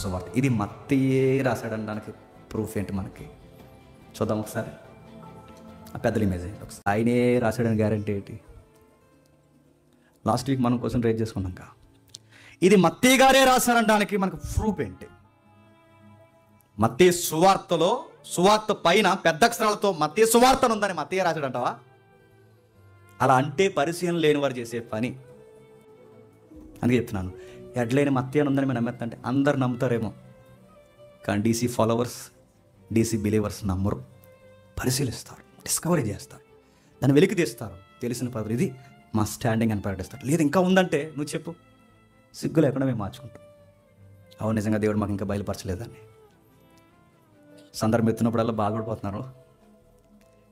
సువార్త. ఇది మత్తయి రాశాడనడానికి ప్రూఫ్ ఏంటి మనకి? చూద్దాం ఒకసారి. ఆ పెద్దల ఇమేజ్ ఏంటి ఒకసారి. ఆయనే రాశాడని గ్యారంటీ ఏంటి? లాస్ట్ వీక్ మనం కోసం రేట్ చేసుకున్నాక ఇది మత్తయి గారే రాశారనడానికి మనకు ప్రూఫ్ ఏంటి? మత్తయి సువార్తలో, సువార్త పైన పెద్ద అక్షరాలతో మత్తయి సువార్త ఉందని మత్తయి రాశాడంటావా? అలా అంటే పరిశీలన లేని వారు చేసే పని. అందుకే చెప్తున్నాను, హెడ్లైన్ మత్తయి అని ఉందని మేము నమ్మేస్తంటే అందరు నమ్ముతారేమో, కానీ డీసీ ఫాలోవర్స్, డీసీ బిలీవర్స్ నమ్మరు. పరిశీలిస్తారు, డిస్కవరీ చేస్తారు, దాన్ని వెలికి తీస్తారు. తెలిసిన పదవి ఇది మా స్టాండింగ్ అని ప్రకటిస్తారు. లేదు ఇంకా ఉందంటే నువ్వు చెప్పు, సిగ్గు లేకుండా మేము మార్చుకుంటాం. అవును, నిజంగా దేవుడు మాకు ఇంకా బయలుపరచలేదని సందర్భం ఎత్తున్నప్పుడల్లా బాధపడిపోతున్నారు,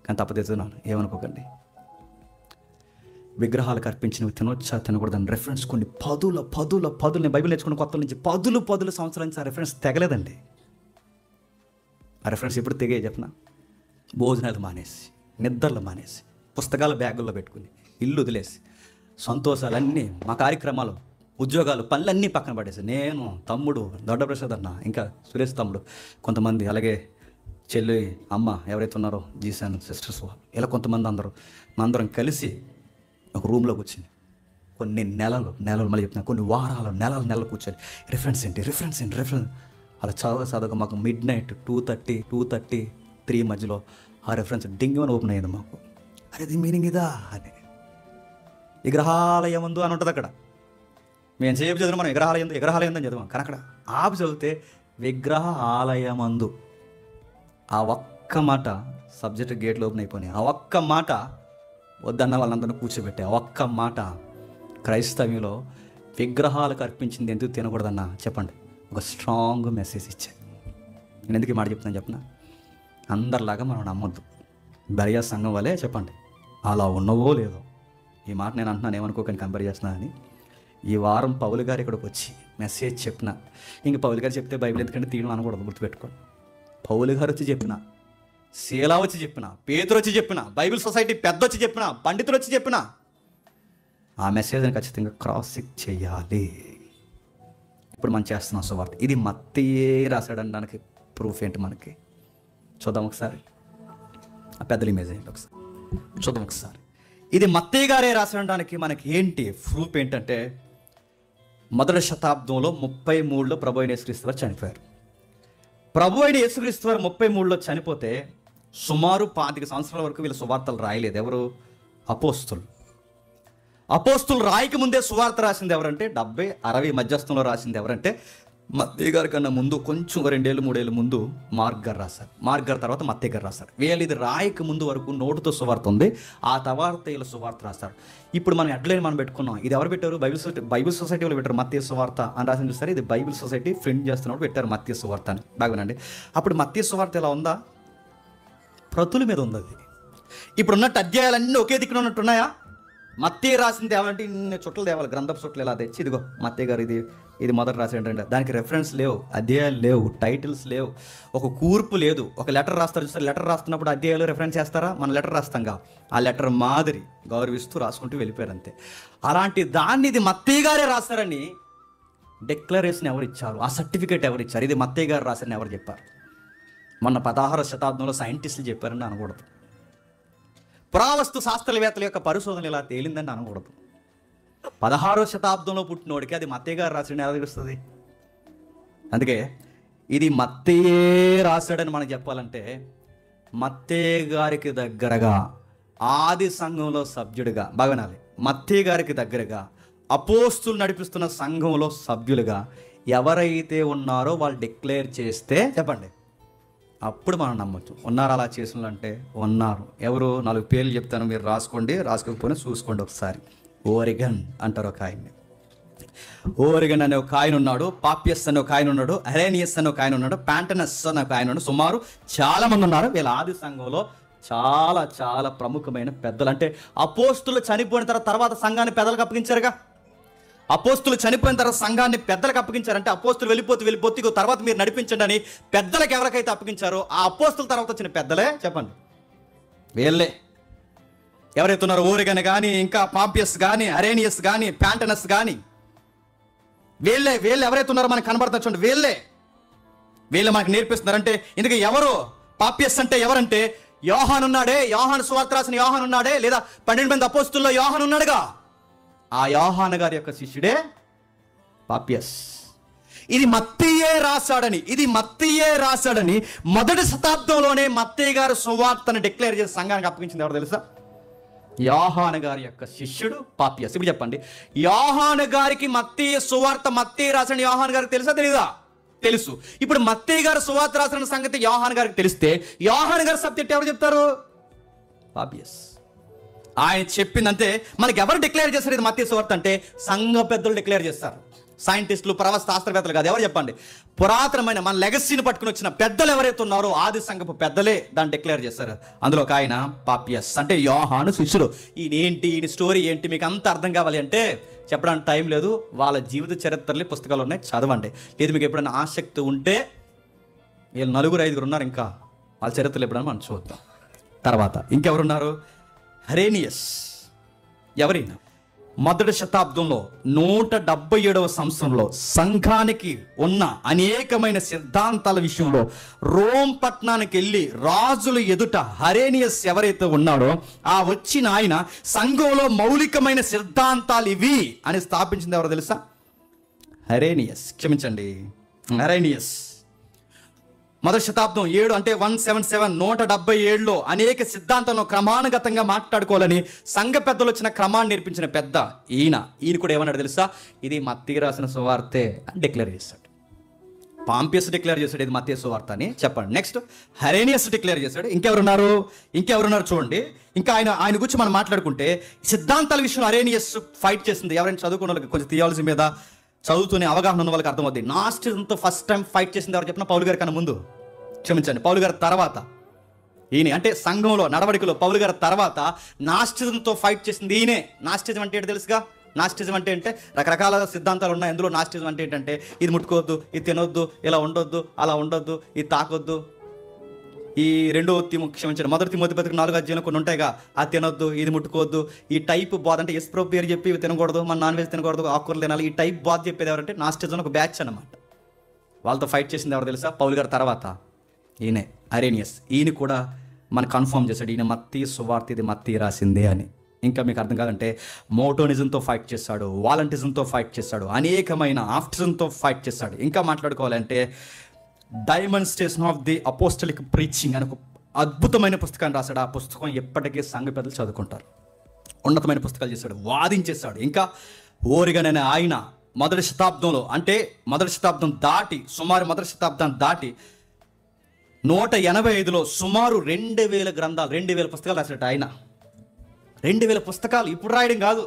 కానీ తప్పదెత్తున్నాను, ఏమనుకోకండి. విగ్రహాలకు అర్పించినవి తినొచ్చా తినకూడదని రెఫరెన్స్ కొన్ని పదుల నేను బైబిల్ నేర్చుకున్న కొత్త నుంచి పదుల సంవత్సరాల నుంచి ఆ రెఫరెన్స్ తెగలేదండి. ఆ రెఫరెన్స్ ఎప్పుడు తెగే చెప్పిన? భోజనాలు మానేసి, నిద్రలు మానేసి, పుస్తకాల బ్యాగుల్లో పెట్టుకుని, ఇల్లు వదిలేసి, సంతోషాలన్నీ, మా కార్యక్రమాలు, ఉద్యోగాలు, పనులన్నీ పక్కన పడేసి, నేను, తమ్ముడు, దొడ్డ ప్రసాద్ అన్న, ఇంకా సురేష్ తమ్ముడు, కొంతమంది, అలాగే చెల్లి, అమ్మ ఎవరైతే ఉన్నారో జీసాన్ సిస్టర్స్ వాళ్ళు, ఇలా కొంతమంది అందరం కలిసి ఒక రూమ్లోకి వచ్చింది. కొన్ని నెలలు మళ్ళీ చెప్తున్నా, కొన్ని వారాలు, నెలలు కూర్చొని రిఫరెన్స్ ఏంటి అలా చదవక మాకు మిడ్ నైట్ 2:30, 3 మధ్యలో ఆ రెఫరెన్స్ డింగ్ అని ఓపెన్ అయ్యింది మాకు. అరే ఇది మీనింగ్ ఇదా అని. విగ్రహాలయమందు అని ఉంటుంది అక్కడ. మేము సేపు చదివిన మనం విగ్రహాలయం అని చదివాం, కానీ అక్కడ ఆపు చదివితే విగ్రహ ఆలయమందు. ఆ ఒక్క మాట సబ్జెక్ట్ గేట్లు ఓపెన్ అయిపోయినాయి. ఆ ఒక్క మాట వద్దన్న వాళ్ళందరినీ కూర్చోబెట్టే ఆ ఒక్క మాట క్రైస్తవ్యంలో విగ్రహాలకు అర్పించింది ఎందుకు తినకూడదన్నా చెప్పండి, ఒక స్ట్రాంగ్ మెసేజ్ ఇచ్చే. నేను ఎందుకు ఈ మాట చెప్తున్నాను చెప్పిన? అందరిలాగా మనం నమ్మొద్దు. బరియా సంఘం వల్లే చెప్పండి, అలా ఉన్నవో లేదో. ఈ మాట నేను అంటున్నాను, ఏమనుకోకని కంపేర్ చేస్తున్నానని. ఈ వారం పౌలు గారు ఇక్కడికి వచ్చి మెసేజ్ చెప్పిన, ఇంక పౌలు గారు చెప్తే బైబిల్ ఎందుకంటే తీయడం అనకూడదు, గుర్తుపెట్టుకోండి. పౌలు గారు వచ్చి చెప్పిన, శీలా వచ్చి చెప్పిన, పేతురు వచ్చి చెప్పిన, బైబిల్ సొసైటీ పెద్ద వచ్చి చెప్పిన, పండితులు వచ్చి చెప్పిన, ఆ మెసేజ్ని ఖచ్చితంగా క్రాస్ చెక్ చేయాలి. ఇప్పుడు మనం చేస్తున్నాం సువార్త. ఇది మత్తయి రాశాడనడానికి ప్రూఫ్ ఏంటి మనకి? చూద్దాం ఒకసారి. ఆ పెద్దల ఇమేజ్ ఏంటి ఒకసారి చూద్దాం ఒకసారి. ఇది మత్తయి గారే రాశాడనడానికి మనకి ఏంటి ప్రూఫ్ ఏంటంటే, మొదటి శతాబ్దంలో 33లో ప్రభు అయిన యేసుక్రీస్తు వారు చనిపోయారు. ప్రభు అయిన యేసుక్రీస్తు వారు 33లో చనిపోతే సుమారు 25 సంవత్సరాల వరకు వీళ్ళ సువార్తలు రాయలేదు. ఎవరు? అపోస్తులు రాయక ముందే సువార్త రాసింది ఎవరంటే 70-60 మధ్యస్థంలో రాసింది ఎవరంటే మత్తయి గారి కన్నా ముందు కొంచెం 2-3 ముందు మార్క్ గారు రాశారు. మార్క్ గారు తర్వాత మత్తయి గారు రాశారు. వీళ్ళు ఇది రాయక ముందు వరకు నోటుతో సువార్త ఉంది, ఆ తర్వాత వీళ్ళు సువార్త రాస్తారు. ఇప్పుడు మనం హెడ్లైన్ మనం పెట్టుకున్నాం. ఇది ఎవరు పెట్టారు? బైబిల్ సొసైటీ వాళ్ళు పెట్టారు మత్తయి సువార్త అని రాసింది చూస్తారు. ఇది బైబిల్ సొసైటీ ప్రింట్ చేస్తున్నప్పుడు పెట్టారు మత్తయి సువార్త అని. బాగునండి. అప్పుడు మత్తయి సువార్త ఎలా ఉందా? ప్రతుల మీద ఉంది. అది ఇప్పుడు ఉన్నట్టు అధ్యాయాలన్నీ ఒకే దిక్కున ఉన్నట్టు ఉన్నాయా? మత్తయి రాసింది తేవాలంటే ఇన్ని చుట్టలు తేవాలి, గ్రంథపు చుట్టలు ఎలా తెచ్చి ఇదిగో మత్తయి గారు ఇది మొదటి రాసి ఏంటంటే దానికి రెఫరెన్స్ లేవు, అధ్యాయాలు లేవు, టైటిల్స్ లేవు, ఒక కూర్పు లేదు. ఒక లెటర్ రాస్తారు చూస్తారు, లెటర్ రాస్తున్నప్పుడు అధ్యాయాలు రెఫరెన్స్ చేస్తారా? మన లెటర్ రాస్తాంగా, ఆ లెటర్ మాదిరి గౌరవిస్తూ రాసుకుంటూ వెళ్ళిపోయారు అంతే. అలాంటి దాన్ని ఇది మత్తయి గారే రాస్తారని డిక్లరేషన్ ఎవరు ఇచ్చారు? ఆ సర్టిఫికేట్ ఎవరు ఇచ్చారు? ఇది మత్తయి గారు రాశారని ఎవరు చెప్పారు? మొన్న 16వ శతాబ్దంలో సైంటిస్టులు చెప్పారని అనకూడదు. పురావస్తు శాస్త్రవేత్తల యొక్క పరిశోధన ఇలా తేలిందని అనకూడదు. 16వ శతాబ్దంలో పుట్టినోడికి అది మత్తయి గారు రాశాడని ఎలా తెలుస్తుంది? అందుకే ఇది మత్తయే రాశాడని మనం చెప్పాలంటే మత్తయి గారికి దగ్గరగా, ఆది సంఘంలో సభ్యుడిగా, బాగా వినాలి, మత్తయి గారికి దగ్గరగా అపోస్తులు నడిపిస్తున్న సంఘంలో సభ్యులుగా ఎవరైతే ఉన్నారో వాళ్ళు డిక్లేర్ చేస్తే చెప్పండి, అప్పుడు మనం నమ్మచ్చు. ఉన్నారు అలా చేసిన అంటే ఉన్నారు. ఎవరు? 4 పేర్లు చెప్తాను, మీరు రాసుకోండి, రాసుకోకపోయినా చూసుకోండి ఒకసారి. ఓరిగన్ అంటారు ఒక ఆయన్ని. ఓరిగన్ అనే ఒక ఆయన ఉన్నాడు, పాపియస్ అనే ఒక ఆయన ఉన్నాడు, అరేనియస్ అనే ఒక ఆయన ఉన్నాడు, ప్యాంటనస్ అనే ఒక ఆయన ఉన్నాడు. సుమారు చాలా మంది ఉన్నారు. వీళ్ళ ఆది సంఘంలో చాలా చాలా ప్రముఖమైన పెద్దలు. అంటే అపోస్తులు చనిపోయిన తర్వాత సంఘాన్ని పెద్దలకు అప్పగించారుగా. అపోస్తులు చనిపోయిన తర్వాత సంఘాన్ని పెద్దలకు అప్పగించారంటే అపోస్తులు వెళ్ళిపోతే తర్వాత మీరు నడిపించండి అని పెద్దలకు ఎవరికైతే అప్పగించారో ఆ అపోస్తుల తర్వాత వచ్చిన పెద్దలే చెప్పండి, వీళ్ళే. ఎవరైతే ఉన్నారో ఓరిగన్ కానీ, ఇంకా పాంపియస్ కానీ, అరేనియస్ కానీ, ప్యాంటనస్ కానీ, వీళ్ళే ఎవరైతే ఉన్నారో మనకు కనబడతా చూడండి, వీళ్ళే. వీళ్ళు మనకు నేర్పిస్తున్నారంటే ఇందుకు ఎవరు పాపియస్ అంటే ఎవరంటే యోహాను ఉన్నాడే, యోహాను సువార్త రాసిన యోహాను ఉన్నాడే, లేదా 12 మంది అపోస్తుల్లో యోహాను ఉన్నాడుగా, ఆ యోహాను గారి యొక్క శిష్యుడే పాపియస్. ఇది మత్తీయే రాశాడని మొదటి శతాబ్దంలోనే మత్తయి గారు సువార్తను డిక్లేర్ చేసి సంఘానికి అప్పగించింది ఎవరు తెలుసా? యోహాను గారి యొక్క శిష్యుడు పాపియస్. ఇప్పుడు చెప్పండి, యోహాను గారికి మత్తయి సువార్త మత్తయి రాసిన యోహాను గారికి తెలుసా తెలీదా? తెలుసు. ఇప్పుడు మత్తయి గారు సువార్త రాసిన సంగతి యోహాను గారికి తెలిస్తే యోహాను గారి సబ్జెక్ట్ ఎవరు చెప్తారు? పాపియస్. ఆయన చెప్పిందంటే మనకి ఎవరు డిక్లేర్ చేస్తారు ఇది మత్తయి సువార్త అంటే? సంఘ పెద్దలు డిక్లేర్ చేస్తారు. సైంటిస్టులు, శాస్త్రవేత్తలు కాదు. ఎవరు చెప్పండి? పురాతనమైన మన లెగసీని పట్టుకుని వచ్చిన పెద్దలు ఎవరైతే ఉన్నారో ఆది సంఘపు పెద్దలే దాన్ని డిక్లేర్ చేస్తారు. అందులో ఒక ఆయన పాపియస్ అంటే యోహాను శిష్యుడు. ఈయన స్టోరీ ఏంటి మీకు అంత అర్థం కావాలి అంటే చెప్పడానికి టైం లేదు. వాళ్ళ జీవిత చరిత్రలు పుస్తకాలు ఉన్నాయి, చదవండి. లేదు మీకు ఎప్పుడైనా ఆసక్తి ఉంటే వీళ్ళు 4-5 ఉన్నారు, ఇంకా వాళ్ళ చరిత్రలు ఎప్పుడైనా మనం చూద్దాం. తర్వాత ఇంకెవరున్నారు? హరేనియస్. ఎవరైనా మొదటి శతాబ్దంలో 177వ సంవత్సరంలో సంఘానికి ఉన్న అనేకమైన సిద్ధాంతాల విషయంలో రోమ్ పట్టణానికి వెళ్ళి రాజుల ఎదుట హరేనియస్ ఎవరైతే ఉన్నాడో ఆ వచ్చిన ఆయన సంఘంలో మౌలికమైన సిద్ధాంతాలు ఇవి అని స్థాపించింది ఎవరో తెలుసా? హరేనియస్. హరేనియస్ మొదటి శతాబ్దం 7 అంటే 177 177లో అనేక సిద్ధాంతాలను క్రమానుగతంగా మాట్లాడుకోవాలని సంఘ పెద్దలు వచ్చిన క్రమాన్ని నేర్పించిన పెద్ద ఈయన కూడా ఏమన్నాడు తెలుసా? ఇది మత్తయి రాసిన సువార్తే అని డిక్లేర్ చేశాడు. పాంపియస్ డిక్లేర్ చేశాడు ఇది మత్తయి సువార్త అని. చెప్పండి. నెక్స్ట్ హరేనియస్ డిక్లేర్ చేశాడు. ఇంకెవరున్నారు చూడండి. ఇంకా ఆయన గురించి మనం మాట్లాడుకుంటే సిద్ధాంతాల విషయంలో హరేనియస్ ఫైట్ చేసింది. ఎవరైనా చదువుకున్న వాళ్ళకి కొంచెం థియాలజీ మీద చదువుతూనే అవగాహన ఉన్న వాళ్ళకి అర్థమవుతుంది. నాస్టిజంతో ఫస్ట్ టైం ఫైట్ చేసింది ఎవరు చెప్పిన? పౌలు గారి కన్నా ముందు, పౌలు గారి తర్వాత ఈయన. అంటే సంఘంలో నడవడికలో పౌలు గారి తర్వాత నాస్టిజంతో ఫైట్ చేసింది ఈయనే. నాస్టిజం అంటే ఏంటి తెలుసుగా? నాస్టిజం అంటే రకరకాల సిద్ధాంతాలు ఉన్నాయి. అందులో నాస్టిజం అంటే ఏంటంటే ఇది ముట్టుకోవద్దు, ఇది తినొద్దు, ఇలా ఉండొద్దు, అలా ఉండొద్దు, ఇది తాకొద్దు. ఈ మొదటి తిమోతి 4వ అధ్యాయంలో కొన్ని ఉంటాయిగా, అది తినొద్దు, ఇది ముట్టుకోవద్దు, ఈ టైప్ బోధ అంటే యశ్ప్రభు పేరు చెప్పి ఇవి తినకూడదు, మన నాన్ వెజ్ తినకూడదు, ఆకుకూరలు తినాలి, ఈ టైప్ బోధ చెప్పేది ఎవరంటే నాస్టిజం ఒక బ్యాచ్ అన్నమాట. వాళ్ళతో ఫైట్ చేసింది ఎవరు తెలుసా? పౌలు గారి తర్వాత ఈయనే హరేనియస్. ఈయన కూడా మనకు కన్ఫర్మ్ చేశాడు ఈయన మత్తయి సువార్త ఇది మత్తయి రాసిందే అని. ఇంకా మీకు అర్థం కాదంటే మోటోనిజంతో ఫైట్ చేశాడు, వాలంటిజంతో ఫైట్ చేశాడు, అనేకమైన ఆఫ్టిజంతో ఫైట్ చేశాడు. ఇంకా మాట్లాడుకోవాలంటే డైమెన్స్ట్రేషన్ ఆఫ్ ది అపోస్టలిక్ ప్రీచింగ్ అని ఒక అద్భుతమైన పుస్తకాన్ని రాశాడు. ఆ పుస్తకం ఎప్పటికీ సంఘ పెద్దలు చదువుకుంటారు. ఉన్నతమైన పుస్తకాలు చేశాడు, వాదించేశాడు. ఇంకా ఓరిగన్ అనే ఆయన మొదటి శతాబ్దం దాటి 185లో సుమారు 2000 గ్రంథాలు 2000 పుస్తకాలు రాశాడు ఆయన. 2000 పుస్తకాలు ఇప్పుడు రాయడం కాదు,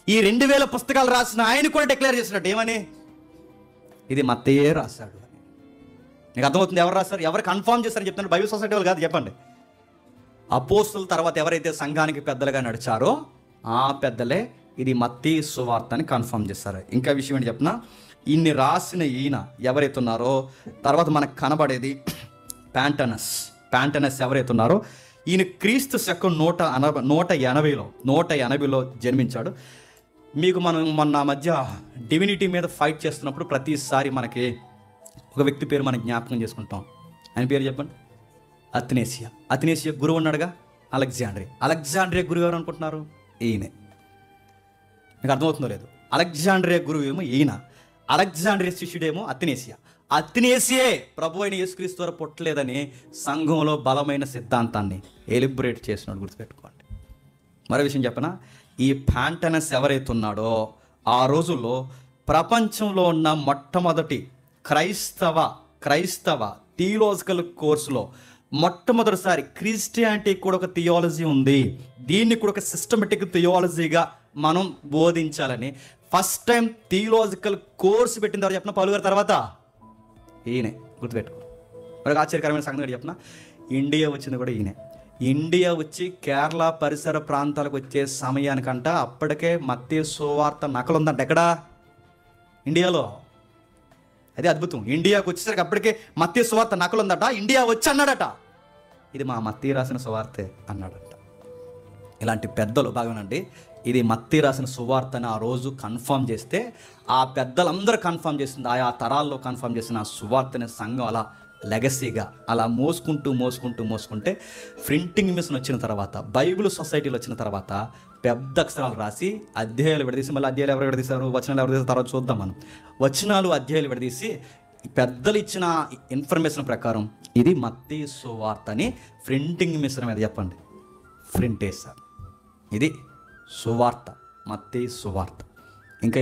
ఈ 2000 పుస్తకాలు రాసిన ఆయన కూడా డిక్లేర్ చేసినట్టు ఏమని? ఇది మత్తయే రాశాడు అని. నీకు అర్థమవుతుంది ఎవరు రాశారు, ఎవరు కన్ఫర్మ్ చేశారని చెప్తున్నారు? బైబిల్ సొసైటీ వాళ్ళు కాదు. చెప్పండి. అపోస్తుల తర్వాత ఎవరైతే సంఘానికి పెద్దలుగా నడిచారో ఆ పెద్దలే ఇది మత్తయి సువార్త అని కన్ఫర్మ్ చేస్తారు. ఇంకా విషయం ఏంటి చెప్పిన, ఇన్ని రాసిన ఈయన ఎవరైతే ఉన్నారో తర్వాత మనకు కనబడేది ప్యాంటనస్ ఎవరైతే ఉన్నారో ఈయన క్రీస్తు శకం 180లో జన్మించాడు. మీకు మనం మొన్న మధ్య డివినిటీ మీద ఫైట్ చేస్తున్నప్పుడు ప్రతిసారి మనకి ఒక వ్యక్తి పేరు మనం జ్ఞాపకం చేసుకుంటాం. ఆయన పేరు చెప్పండి. అథనేసియా గురువు ఉన్నాడుగా, అలెగ్జాండ్రియా గురువు ఎవరు అనుకుంటున్నారు? ఈయనే. మీకు అర్థమవుతుందో లేదు? అలెగ్జాండ్రియా గురువు ఏమో ఈయన, అలెగ్జాండ్రియా శిష్యుడేమో అథనేసియే ప్రభు అయిన యేసుక్రీస్తు ద్వారా పుట్టలేదని సంఘంలో బలమైన సిద్ధాంతాన్ని ఎలిబరేట్ చేసినాడు, గుర్తుపెట్టుకోండి. మరో విషయం చెప్పనా, ఈ ప్యాంటనస్ ఎవరైతే ఉన్నాడో ఆ రోజుల్లో ప్రపంచంలో ఉన్న మొట్టమొదటి క్రైస్తవ థియోలాజికల్ కోర్సులో మొట్టమొదటిసారి క్రిస్టియానిటీ కూడా ఒక థియాలజీ ఉంది, దీన్ని కూడా ఒక సిస్టమేటిక్ థియాలజీగా మనం బోధించాలని ఫస్ట్ టైం థియాలజికల్ కోర్సు పెట్టిన తర్వాత చెప్పిన పౌలు గారి తర్వాత ఈయనే, గుర్తుపెట్టుకో. మరొక ఆశ్చర్యకరమైన సంగతి చెప్పిన, ఇండియా వచ్చింది కూడా ఈయనే. ఇండియా వచ్చి కేరళ పరిసర ప్రాంతాలకు వచ్చే సమయానికంట అప్పటికే మత్తయి సువార్త నకలుందంట. ఎక్కడా? ఇండియాలో. అదే అద్భుతం. ఇండియాకు వచ్చేసరికి అప్పటికే మత్తయి సువార్త నకలుందట. ఇండియా వచ్చి అన్నాడట, ఇది మా మత్తయి రాసిన సువార్తే అన్నాడట. ఇలాంటి పెద్దలు బాగానండి, ఇది మత్తయి రాసిన సువార్త అని ఆ రోజు కన్ఫర్మ్ చేస్తే, ఆ పెద్దలందరూ కన్ఫర్మ్ చేసింది, ఆయా తరాల్లో కన్ఫర్మ్ చేసిన ఆ సువార్తని సంఘం అలా లెగసీగా అలా మోసుకుంటే ప్రింటింగ్ మిషన్ వచ్చిన తర్వాత, బైబిల్ సొసైటీలు వచ్చిన తర్వాత పెద్ద అక్షరాలు రాసి అధ్యాయాలు విడదీసి, మళ్ళీ అధ్యాయాలు ఎవరు విడదీశారు, వచనాలు ఎవరు తీసారు తర్వాత చూద్దాం మనం. వచనాలు అధ్యాయాలు విడదీసి పెద్దలు ఇచ్చిన ఇన్ఫర్మేషన్ ప్రకారం ఇది మత్తయి సువార్త అని ప్రింటింగ్ మిషన్ మీద చెప్పండి ప్రింట్ వేశారు. ఇది సువార్త, మత్తయి సువార్త. ఇంకా